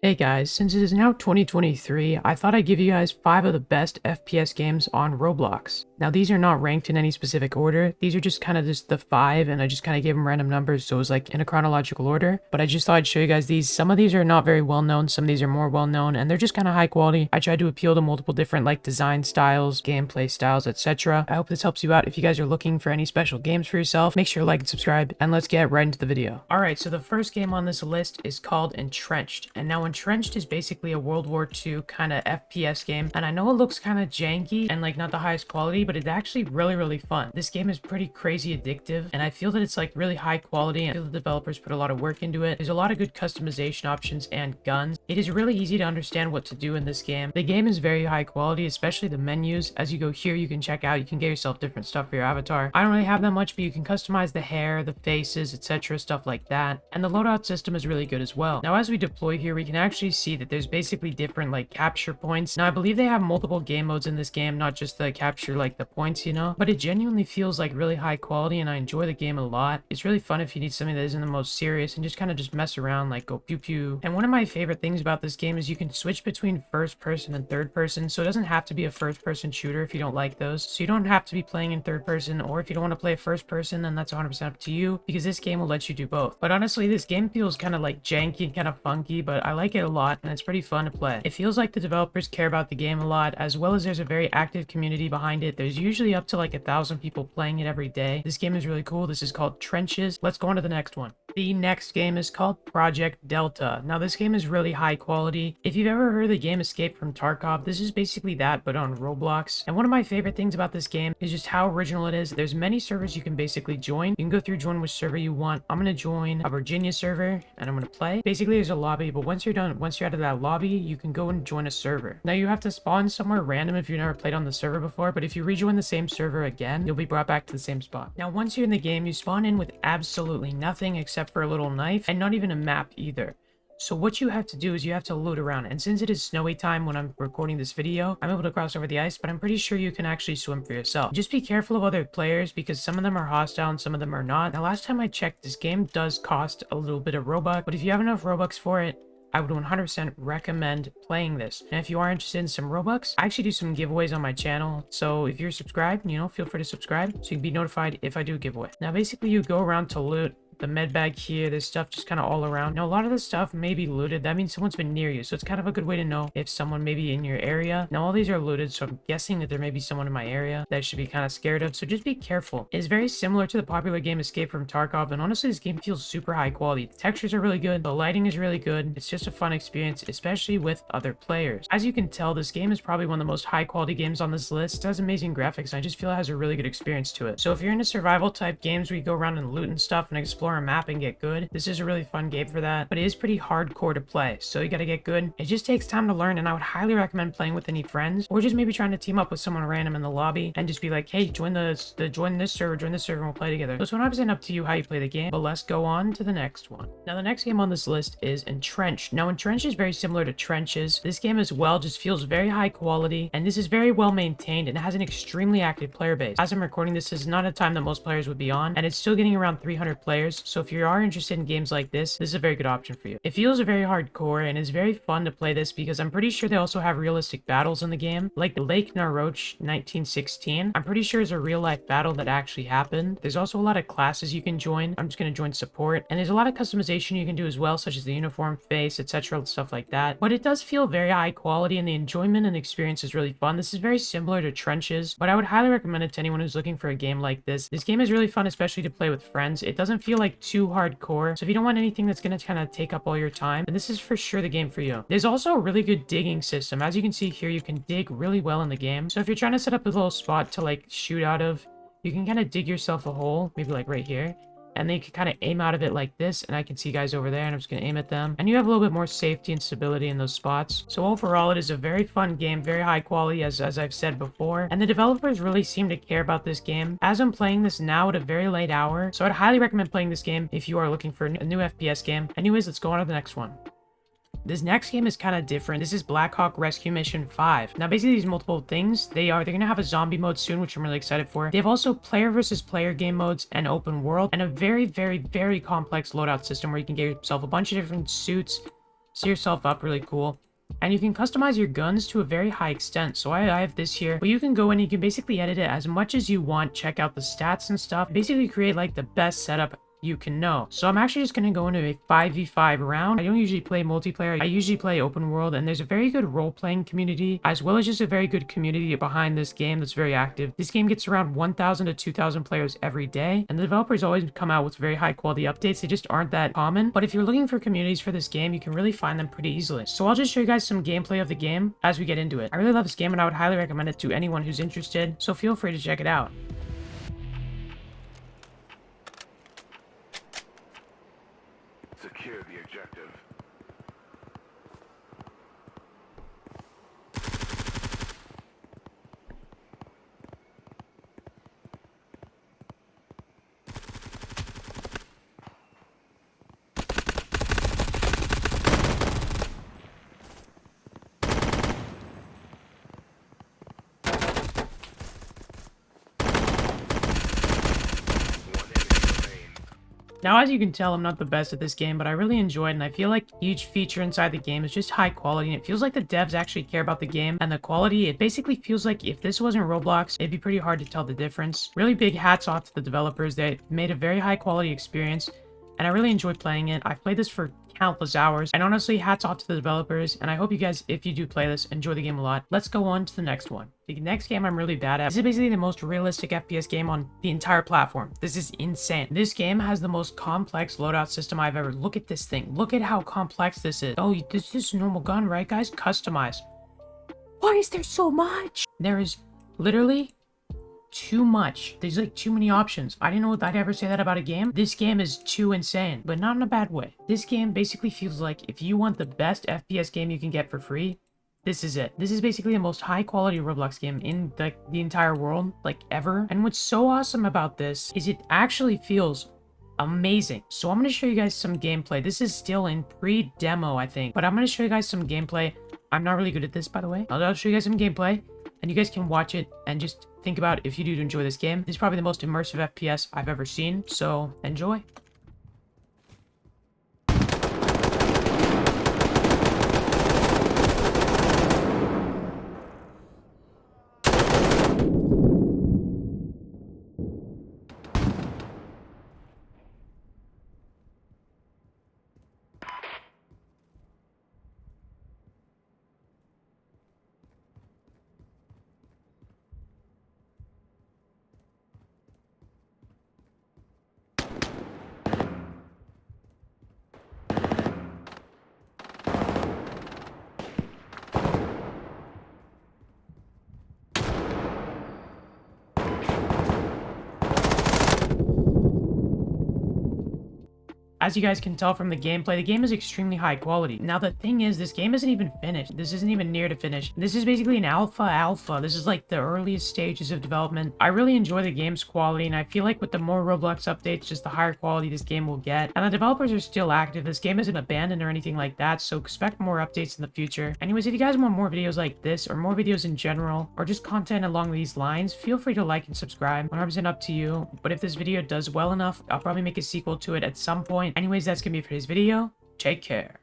Hey guys, since it is now 2023, I thought I'd give you guys 5 of the best FPS games on Roblox. Now these are not ranked in any specific order, these are just kind of just the 5 and I just kind of gave them random numbers so it was like in a chronological order. But I just thought I'd show you guys these. Some of these are not very well known, some of these are more well known and they're just kind of high quality. I tried to appeal to multiple different like design styles, gameplay styles, etc. I hope this helps you out. If you guys are looking for any special games for yourself, make sure to like and subscribe and let's get right into the video. Alright, so the first game on this list is called Entrenched. And now Entrenched is basically a World War II kind of FPS game, and I know it looks kind of janky and like not the highest quality, but it's actually really fun. This game is pretty crazy addictive, and I feel that it's like really high quality, and I feel the developers put a lot of work into it. There's a lot of good customization options and guns. It is really easy to understand what to do in this game. The game is very high quality, especially the menus. As you go here, you can check out, you can get yourself different stuff for your avatar. I don't really have that much, but you can customize the hair, the faces, etc., stuff like that. And the loadout system is really good as well. Now, as we deploy here, we can actually see that there's basically different like capture points. Now I believe they have multiple game modes in this game, not just the capture like the points, you know, but it genuinely feels like really high quality and I enjoy the game a lot. It's really fun if you need something that isn't the most serious and just kind of just mess around, like go pew pew. And one of my favorite things about this game is you can switch between first person and third person, so it doesn't have to be a first person shooter if you don't like those. So you don't have to be playing in third person, or if you don't want to play a first person, then that's 100% up to you, because this game will let you do both. But honestly, this game feels kind of like janky and kind of funky, but I like it a lot and it's pretty fun to play. It feels like the developers care about the game a lot, as well as there's a very active community behind it. There's usually up to like 1,000 people playing it every day. This game is really cool. This is called Trenches. Let's go on to the next one. The next game is called Project Delta. Now this game is really high quality. If you've ever heard of the game Escape from Tarkov, this is basically that but on Roblox. And one of my favorite things about this game is just how original it is. There's many servers you can basically join. You can go through, join which server you want. I'm gonna join a Virginia server and I'm gonna play. Basically there's a lobby, but once you're done, once you're out of that lobby, you can go and join a server. Now you have to spawn somewhere random if you've never played on the server before, but if you rejoin the same server again, you'll be brought back to the same spot. Now once you're in the game, you spawn in with absolutely nothing except for a little knife and not even a map either. So what you have to do is you have to loot around, and since it is snowy time when I'm recording this video, I'm able to cross over the ice, but I'm pretty sure you can actually swim for yourself. Just be careful of other players because some of them are hostile and some of them are not. Now last time I checked, this game does cost a little bit of Robux, but if you have enough Robux for it, I would 100% recommend playing this. And if you are interested in some Robux, I actually do some giveaways on my channel. So if you're subscribed, you know, feel free to subscribe so you can be notified if I do a giveaway. Now, basically you go around to loot. The med bag here, there's stuff just kind of all around. Now a lot of this stuff may be looted. That means someone's been near you, so it's kind of a good way to know if someone may be in your area. Now all these are looted, so I'm guessing that there may be someone in my area that I should be kind of scared of, so just be careful. It's very similar to the popular game Escape from Tarkov, and honestly this game feels super high quality. The textures are really good, the lighting is really good. It's just a fun experience, especially with other players. As you can tell, this game is probably one of the most high quality games on this list. It has amazing graphics and I just feel it has a really good experience to it. So if you're into survival type games where you go around and loot and stuff and explore a map and get good, this is a really fun game for that, but it is pretty hardcore to play, so you gotta get good. It just takes time to learn, and I would highly recommend playing with any friends, or just maybe trying to team up with someone random in the lobby and just be like, hey, join this server, and we'll play together. So it's 100% up to you how you play the game, but let's go on to the next one. Now the next game on this list is Entrenched. Now Entrenched is very similar to Trenches. This game as well just feels very high quality, and this is very well maintained and it has an extremely active player base. As I'm recording this is not a time that most players would be on, and it's still getting around 300 players, so if you are interested in games like this is a very good option for you. It feels very hardcore and it's very fun to play this because I'm pretty sure they also have realistic battles in the game, like the Lake Naroch 1916. I'm pretty sure is a real life battle that actually happened. There's also a lot of classes you can join. I'm just going to join support, and there's a lot of customization you can do as well, such as the uniform, face, etc., stuff like that. But it does feel very high quality and the enjoyment and the experience is really fun. This is very similar to Trenches, but I would highly recommend it to anyone who's looking for a game like this. This game is really fun, especially to play with friends. It doesn't feel like too hardcore, so if you don't want anything that's going to kind of take up all your time, then this is for sure the game for you. There's also a really good digging system. As you can see here, you can dig really well in the game. So if you're trying to set up a little spot to like shoot out of, you can kind of dig yourself a hole, maybe like right here, and then you can kind of aim out of it like this, and I can see guys over there and I'm just going to aim at them, and you have a little bit more safety and stability in those spots. So overall it is a very fun game, very high quality as I've said before, and the developers really seem to care about this game. As I'm playing this now at a very late hour, so I'd highly recommend playing this game if you are looking for a new FPS game. Anyways, let's go on to the next one. This next game is kind of different. This is Black Hawk Rescue Mission 5. Now, basically, these multiple things, they're going to have a zombie mode soon, which I'm really excited for. They have also player versus player game modes and open world, and a very complex loadout system where you can get yourself a bunch of different suits, see yourself up really cool. And you can customize your guns to a very high extent. So I have this here, where you can go in and you can basically edit it as much as you want, check out the stats and stuff, basically create like the best setup you can know. So I'm actually just going to go into a 5v5 round. I don't usually play multiplayer. I usually play open world, and there's a very good role-playing community, as well as just a very good community behind this game that's very active. This game gets around 1,000 to 2,000 players every day, and the developers always come out with very high-quality updates. They just aren't that common, but if you're looking for communities for this game, you can really find them pretty easily. So I'll just show you guys some gameplay of the game as we get into it. I really love this game, and I would highly recommend it to anyone who's interested, so feel free to check it out. Secure the objective. Now, as you can tell, I'm not the best at this game, but I really enjoy it, and I feel like each feature inside the game is just high quality, and it feels like the devs actually care about the game and the quality. It basically feels like if this wasn't Roblox, it'd be pretty hard to tell the difference. Really big hats off to the developers. They made a very high quality experience, and I really enjoyed playing it. I've played this for countless hours, and honestly, hats off to the developers, and I hope you guys, if you do play this, enjoy the game a lot. Let's go on to the next one. The next game I'm really bad at. This is basically the most realistic FPS game on the entire platform. This is insane. This game has the most complex loadout system I've ever. Look at this thing. Look at how complex this is. Oh, this is a normal gun, right, guys? Customize. Why is there so much? There is literally too much. There's like too many options. I didn't know I'd ever say that about a game. This game is too insane, but not in a bad way. This game basically feels like if you want the best FPS game you can get for free, this is it. This is basically the most high quality Roblox game in the entire world, like ever. And what's so awesome about this is it actually feels amazing. So I'm going to show you guys some gameplay. This is still in pre-demo, I think, but I'm going to show you guys some gameplay. I'm not really good at this, by the way. I'll show you guys some gameplay, and you guys can watch it and just think about if you do enjoy this game. This is probably the most immersive FPS I've ever seen, so enjoy. As you guys can tell from the gameplay, the game is extremely high quality. Now, the thing is, this game isn't even finished. This isn't even near to finish. This is basically an alpha. This is like the earliest stages of development. I really enjoy the game's quality, and I feel like with the more Roblox updates, just the higher quality this game will get. And the developers are still active. This game isn't abandoned or anything like that, so expect more updates in the future. Anyways, if you guys want more videos like this, or more videos in general, or just content along these lines, feel free to like and subscribe. 100% up to you. But if this video does well enough, I'll probably make a sequel to it at some point. Anyways, that's gonna be it for today's video. Take care.